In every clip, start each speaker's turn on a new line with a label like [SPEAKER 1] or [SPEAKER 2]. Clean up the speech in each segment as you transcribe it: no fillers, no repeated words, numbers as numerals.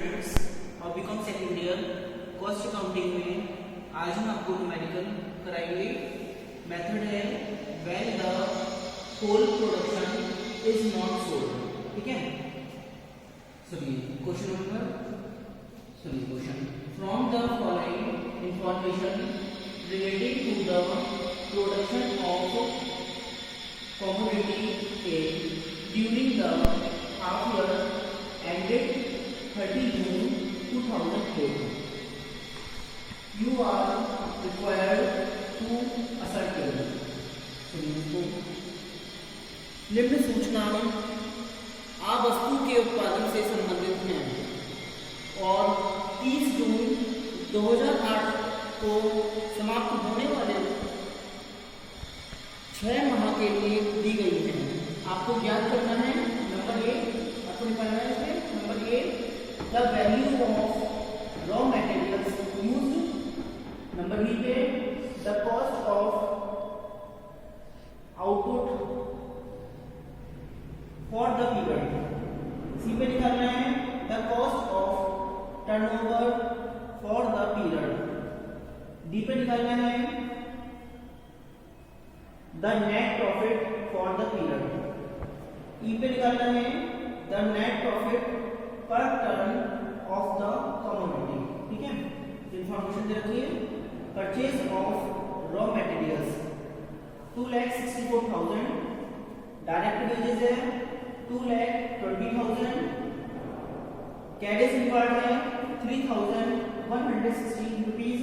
[SPEAKER 1] Students और BCom second year cost accounting में आज हम आपको न्यूमेरिकल कराएंगे। मेथड है when the whole production is not sold. ठीक है, सुनिए question from the following information related to the production of commodity A during the half year ended 30 June 2008. You are required to ascertain. निम्न सूचना आ वस्तु के उत्पादन से संबंधित हैं और 30 जून 2008 को समाप्त होने वाले 6 माह के लिए दी गई है। आपको ज्ञात करना है नंबर ए, आपको निकालना है इसमें number A the value of raw materials used, number B पे the cost of output for the period, C पे निकालना है the cost of turnover for the period, D पे निकालना है the net profit for the period, E पे निकालना है द नेट प्रॉफिट पर टर्न ऑफ द कमोडिटी। ठीक है, इंफॉर्मेशन दे रखी है। Purchase of raw materials 2,64,000, direct wages है 2,20,000, कैरेज इंक्वायर्ड है 3,116 rupees,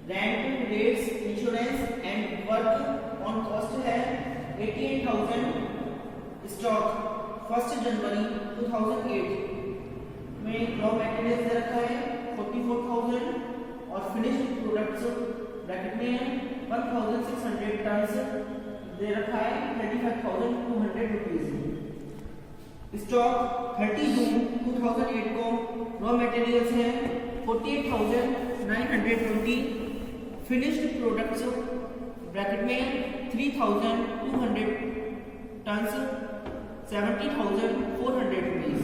[SPEAKER 1] rent rates insurance and work on cost है 88,000, स्टॉक 1 जनवरी 2008 में रॉ मटेरियल्स दे रखा है 44,000 और फिनिश्ड प्रोडक्ट्स ब्रैकेट में 1,600 टन्स दे रखा है 35,200 रुपीज। स्टॉक 30 जून 2008 को रॉ मटेरियल्स है 48,920, फिनिश्ड प्रोडक्ट्स ब्रैकेट में 3,200 टन्स 70,400 रुपीज।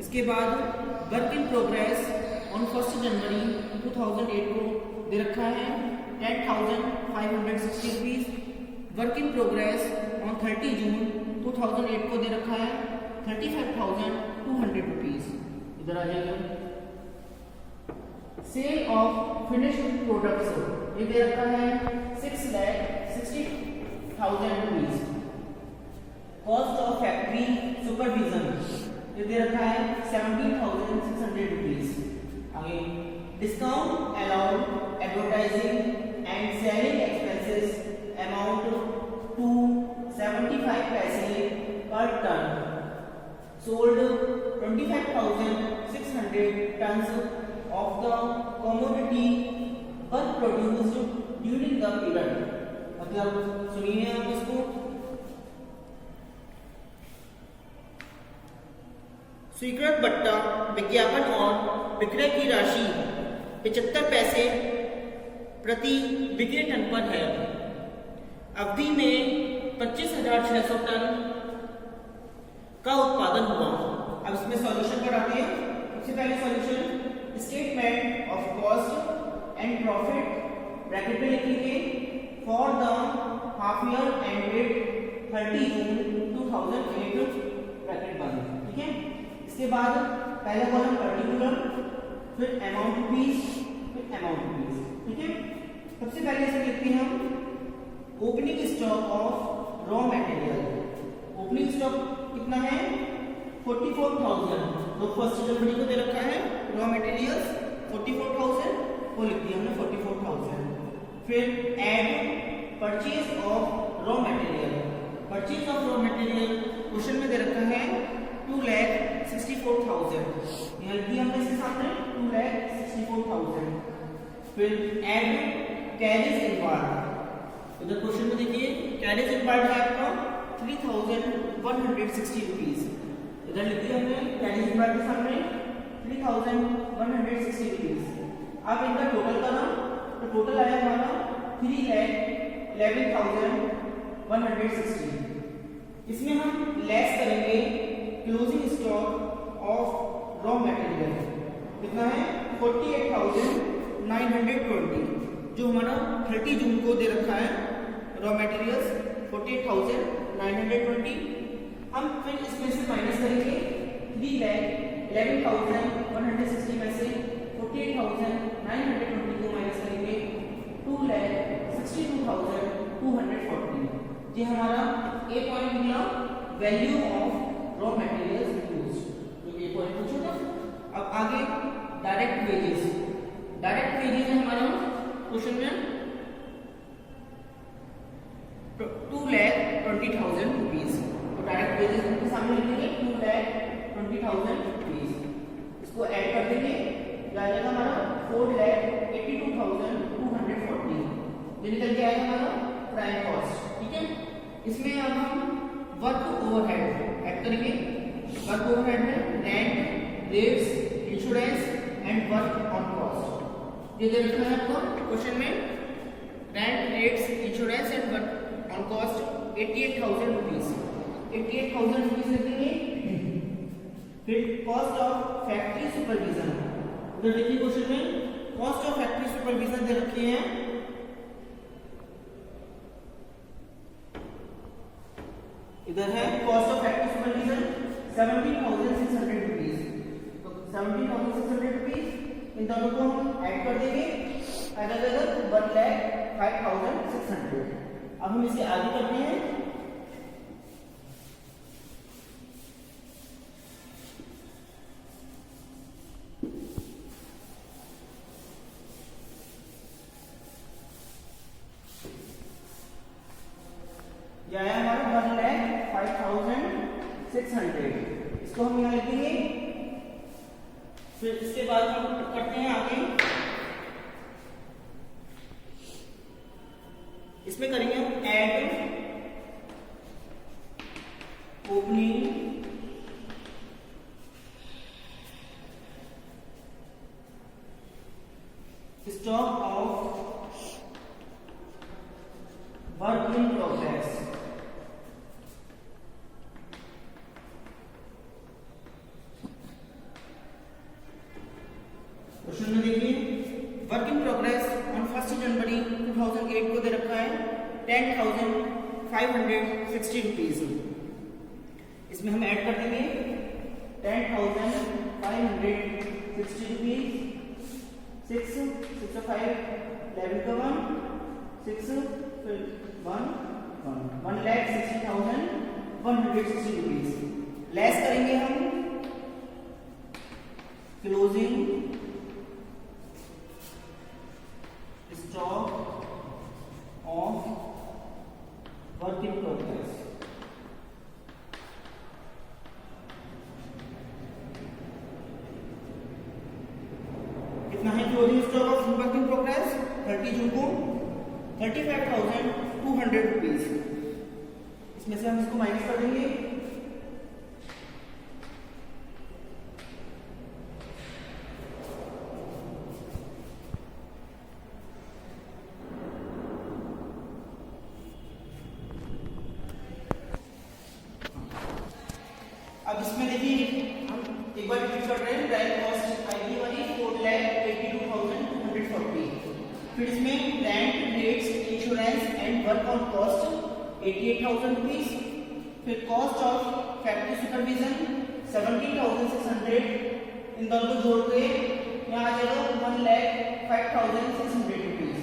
[SPEAKER 1] इसके बाद वर्क इन प्रोग्रेस ऑन 1 जनवरी 2008 को दे रखा है 10,560 rupees. Work in progress on 30 जून 2008 को दे रखा है 35,200 रुपीज। इधर आ जाएगा। सेल ऑफ फिनिश्ड प्रोडक्ट्स ये दे रखा है 6,60,000 rupees. Cost of factory supervision ये दे रखा है 17,600 रुपीज। आगे discount allowed advertising and selling expenses amount to 75 पैसे पर ton, sold 25,600 tons of the commodity were produced during the period। मतलब सुनिए आप इसको, स्वीकृत बट्टा विज्ञापन और विक्रय की राशि 75 पैसे प्रति बिक्री टन पर है। अवधि में 25,600 टन का उत्पादन हुआ। अब इसमें सॉल्यूशन पर आते हैं। सबसे पहले solution statement of cost and profit bracket में लिखेंगे for the half year ended 30 June 2008 bracket बंद। ठीक है, इसके बाद पहला कॉलम पर्टिकुलर, फिर अमाउंट रुपीज, फिर अमाउंट रुपीज। ठीक है, सबसे पहले इसमें लिखते हैं हम opening stock of raw material. Opening stock कितना है 44,000, तो 1 जनवरी को दे रखा है रॉ मटेरियल्स 44,000 को लिख दिया हमने 44,000। फिर add purchase of raw material, purchase of raw material question में दे रखा है 2,64,000, यहाँ लिख दिया हमने इसके सामने 2,64,000। फिर ऐड कैरेज इनवार्ड, इधर क्वेश्चन में देखिए कैरेज इनवार्ड है आपका 3,160 रुपीज। इधर लिख दिया हमने कैरेज इनवार्ड के सामने 3,160 रुपीज। अब इनका टोटल करा तो टोटल आया हमारा 3,11,160। इसमें हम लेस करेंगे closing stock of raw material कितना है 48,920, जो हमारा 30 जून को दे रखा है रॉ मटेरियल्स 48,920। हम फिर इसमें से माइनस करेंगे 3,11,160 में से 48,920 को माइनस करेंगे 2,62,240। ये हमारा ए पॉइंट मिला value of raw materials used, तो ये पॉइंट पूछा था। अब आगे डायरेक्ट वेजेस है हमारा क्वेश्चन में 2,20,000 रुपीज। तो डायरेक्ट वेजेस के सामने लिखेंगे 2,20,000 रुपीज, इसको ऐड कर देंगे, आ जाएगा हमारा 4,82,240। ये निकल के आएगा हमारा प्राइम कॉस्ट। ठीक है, इसमें अब हम वर्क ओवरहेड ऐड करेंगे। वर्क ओवरहेड में rent, rates, insurance and work on cost. ये दे रखा है आपको क्वेश्चन में, rent, rates, insurance and work on cost 88,000 rupees. 88,000 rupees लिखेंगे। फिर कॉस्ट ऑफ फैक्ट्री सुपरविजन, उधर देखिए क्वेश्चन में कॉस्ट ऑफ फैक्ट्री सुपरविजन दे रखी है, इधर है cost of factory supervision 17,600 rupees. तो 17,600 रुपीज इन दोनों को हम ऐड कर देंगे, आ जाएगा 1,05,600। अब हम इसे आगे करते हैं। यह है हमारा 1,05,600, इसको हम यहाँ लिख देंगे। फिर इसके बाद हम करते हैं आगे, इसमें करेंगे हम add opening stock of work in progress. Question में देखिए वर्क इन प्रोग्रेस ऑन 1 जनवरी 2008 को दे रखा है 10,560 रुपीज। इसमें हम ऐड कर देंगे 10,560 रुपीज, 6 6 5 11 का 1 6 फिर 1 1,60,160 रुपीज। लेस करेंगे हम closing stock of work in progress. कितना है closing stock of work in progress 30 जून को 35,200 रुपीज। इसमें से हम इसको माइनस कर देंगे, अब इसमें देखिए हम एक बार रिपीट कर रहे हैं, प्राइम कॉस्ट आएगी हमारी 4,82,240। फिर इसमें rent, rates, insurance and work on cost 88,000 rupees. फिर कॉस्ट ऑफ फैक्ट्री सुपरविजन 17,600, इन दोनों को जोड़ के यहाँ आ जाएगा 1,05,600 रुपीज।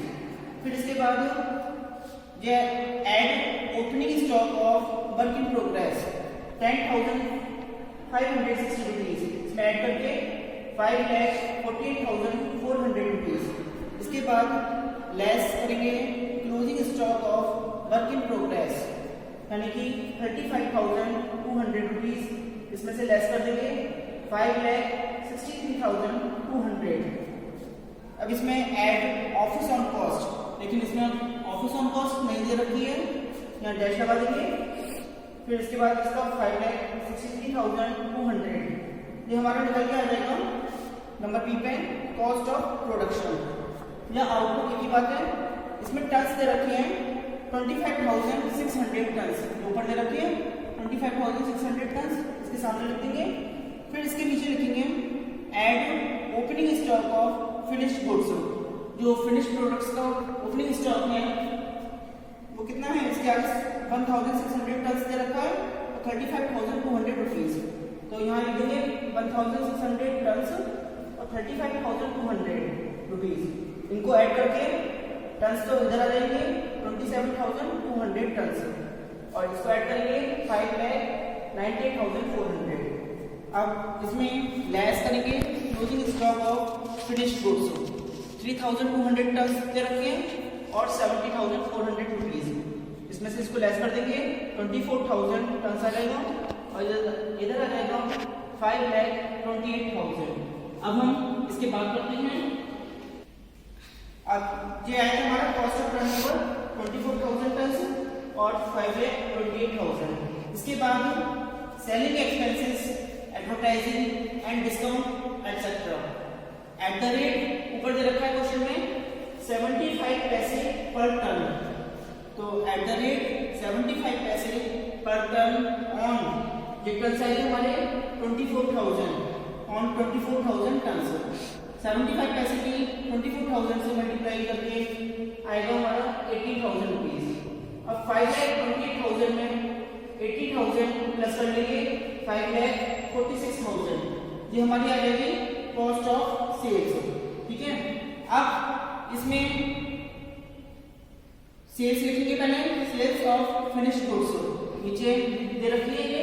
[SPEAKER 1] फिर इसके बाद ये add opening stock of work in progress 10,560 rupees, इसमें ऐड करके 5,48,400 रुपीज। इसके बाद लेस करेंगे closing stock of work in progress यानी कि 35,200 रुपीज, इसमें से लेस कर देंगे 5,63,200। अब इसमें ऐड ऑफिस ऑन कॉस्ट, लेकिन इसमें ऑफिस ऑन कॉस्ट नहीं दे रखी है, यहाँ डैश लगा देंगे। फिर इसके बाद इसका 5,63,200 ये हमारा निकल के आ जाएगा नंबर पी पे कॉस्ट ऑफ प्रोडक्शन या आउटपुट की बात है। इसमें टन्स दे रखे हैं 25,600 टन्स, ऊपर दे रखे हैं 25,600 टन्स, इसके सामने लिख देंगे। फिर इसके नीचे लिखेंगे add opening stock of finished goods, जो फिनिश्ड प्रोडक्ट्स का ओपनिंग स्टॉक है वो कितना है, इसके आगे 1600 टन दे रखा है और 35,200 रुपीज। तो यहाँ लिखेंगे 1600 टन और 35,200 रुपीज, इनको ऐड करके टन्स तो इधर आ जाएंगे 27,200 टन्स और इसको ऐड करेंगे 5,98,400। अब इसमें लेस करेंगे closing stock of finished goods 3,200 ton दे रखे हैं और 70,400 रुपीज, इसमें से इसको लेस कर देंगे 24,000 टन आ जाएगा और इधर आ जाएगा 5,28,000। अब हम इसके बाद करते हैं, अब ये आएगा हमारा कॉस्ट ऑफ टर्नओवर 24,000 टन और 5,28,000। इसके बाद selling expenses, advertising and discount etcetera at the rate ऊपर दे रखा है क्वेश्चन में 75 पैसे पर टन, तो एट द रेट 75 पैसे पर टन ऑन ये टन साइज हमारे 24,000 ऑन 24,000 टन, 75 पैसे की 24,000 से मल्टीप्लाई करके आएगा हमारा 80,000 रुपीज। अब 5,28,000 में 80,000 प्लस कर लेंगे 5,46,000, ये हमारी आ जाएगी कॉस्ट ऑफ सेल्स। ठीक है, अब इसमें सेल्स लिखेंगे पहले, सेल्स ऑफ फिनिश्ड गुड्स नीचे दे रखी है ये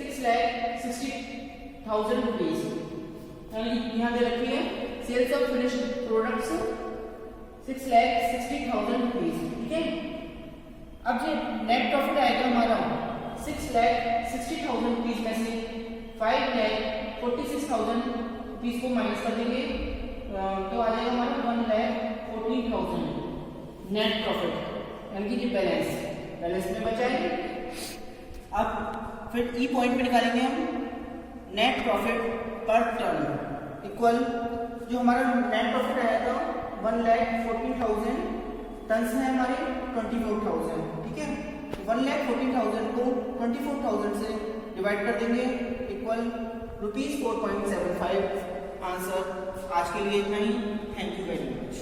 [SPEAKER 1] 6,60,000 रुपीज, यहाँ दे रखी है sales of finished products 6,60,000 rupees. ठीक है, अब ये नेट प्रॉफिट आएगा हमारा 6,60,000 रुपीज में से 5,46,000 रुपीज को माइनस कर देंगे तो आ जाएगा हमारा 1,14,000 नेट प्रॉफिट, यानी कि बैलेंस में बचाएंगे। अब फिर ई पॉइंट पे निकालेंगे हम नेट प्रॉफिट पर टन इक्वल, जो हमारा नेट प्रॉफिट आया था 1,14,000 टन है हमारे 24,000। ठीक है, 1,14,000 को 24,000 से डिवाइड कर देंगे इक्वल ₹4.75। आंसर आज के लिए इतना ही। Thank you very much.